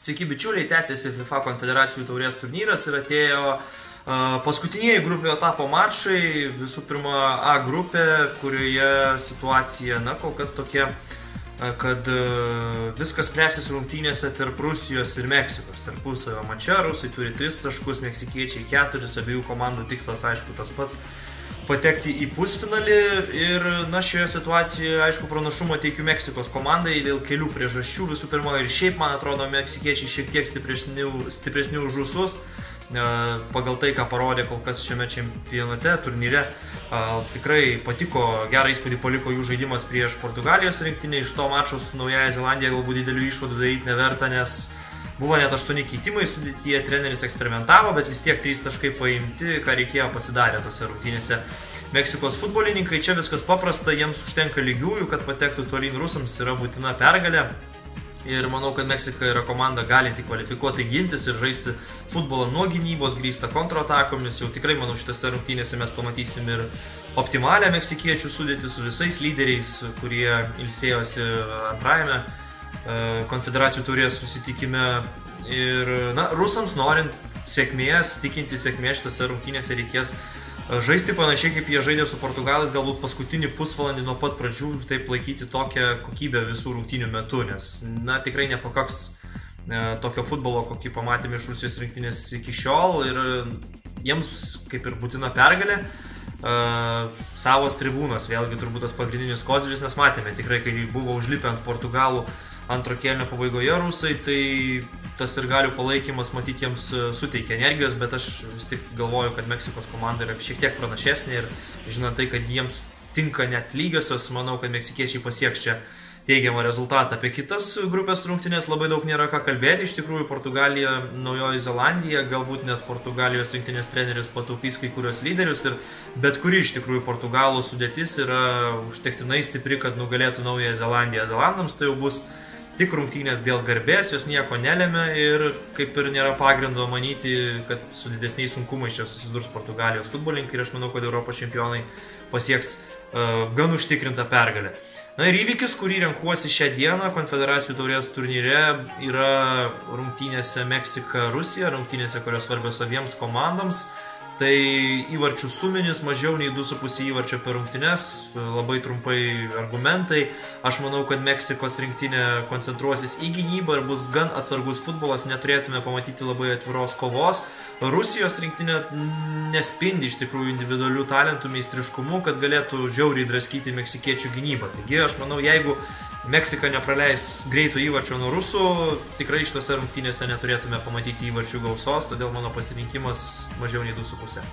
Sveiki bičiuliai, tęsiasi FIFA konfederacijų taurės turnyras ir atėjo paskutiniai grupėjo etapo mačai. Visų pirma, A grupė, kurioje situacija, kol kas tokia, kad viskas spręsis rungtynėse tarp Rusijos ir Meksikos. Tarpusavio mače rusai turi 3 taškus, meksikiečiai 4, abiejų komandų tikslas, aišku, tas pats – patekti į pusfinalį. Ir šioje situacijoje, aišku, pranašumą teikiu Meksikos komandai dėl kelių priežasčių. Visų pirma, ir šiaip, man atrodo, meksikiečiai šiek tiek stipresni už rusus. Pagal tai, ką parodė kol kas šiame čempionate, turnyre, tikrai patiko, gerą įspūdį paliko jų žaidimas prieš Portugalijos rinktinę. Iš to mačo su Naująja Zelandija galbūt didelių išvadų daryti neverta, nes buvo net 8 keitimai, sudėtyje treneris eksperimentavo, bet vis tiek 3 taškai paimti, ką reikėjo pasidarė tose rungtynėse. Meksikos futbolininkai, čia viskas paprasta, jiems užtenka lygiųjų, kad patektų tolyn rusams, yra būtina pergalė. Ir manau, kad Meksika yra komanda galinti kvalifikuotai gintis ir žaisti futbolą nuo gynybos, grįstą kontratakomis. Jau tikrai, manau, šitose rungtynėse mes pamatysim ir optimalią meksikiečių sudėtį su visais lyderiais, kurie ilsėjosi antrajame konfederacijų taurės susitikime. Ir, rusams norint sėkmės, tikinti sėkmės šitose rungtynėse reikės žaisti panašiai, kaip jie žaidė su Portugalais, galbūt paskutinį pusvalandį nuo pat pradžių taip laikyti tokią kokybę visų rungtynių metu, nes, tikrai nepakaks tokio futbolo, kokį pamatėme iš Rusijos rinktinės iki šiol, ir jiems kaip ir būtina pergalė. Savos tribūnos, vėlgi turbūt tas pagrindinis koziris, mes matėme tikrai, kai buvo užlipę ant Portugalų antro kėlinio pabaigoje rusai, tai tas ir galių palaikymas matyti jiems suteikia energijos, bet aš vis tik galvoju, kad Meksikos komanda yra šiek tiek pranašesnė ir žinant tai, kad jiems tinka net lygiosios, manau, kad meksikiečiai pasieks čia teigiamą rezultatą. Apie kitas grupės rungtynės labai daug nėra ką kalbėti. Iš tikrųjų, Portugalija, Naujoji Zelandija, galbūt net Portugalijos rinktinės treneris pataupys kai kurios lyderius, ir bet kuri iš tikrųjų Portugalų sudėtis yra užtektinai stipri, kad nugalėtų Naująją Zelandiją. Zelandams tai jau bus tik rungtynės dėl garbės, jos nieko nelemia ir kaip ir nėra pagrindo manyti, kad su didesniais sunkumais čia susidurs Portugalijos futbolininkai, ir aš manau, kad Europos čempionai pasieks gan užtikrintą pergalę. Ir įvykis, kurį renkuosi šią dieną konfederacijų taurės turnyre, yra rungtynėse Meksika-Rusija, rungtynėse, kurios svarbios abiems komandoms. Tai įvarčių suminis mažiau nei 2,5 įvarčio per rungtynes, labai trumpai argumentai. Aš manau, kad Meksikos rinktinė koncentruosis į gynybą ir bus gan atsargus futbolas, neturėtume pamatyti labai atviros kovos. Rusijos rinktinė nespindi iš tikrųjų individualių talentų meistriškumu, kad galėtų žiauriai draskyti meksikiečių gynybą. Taigi aš manau, jeigu Meksika nepraleis greito įvarčio nuo rusų, tikrai šitose rungtynėse neturėtume pamatyti įvarčių gausos, todėl mano pasirinkimas mažiau nei 2,5.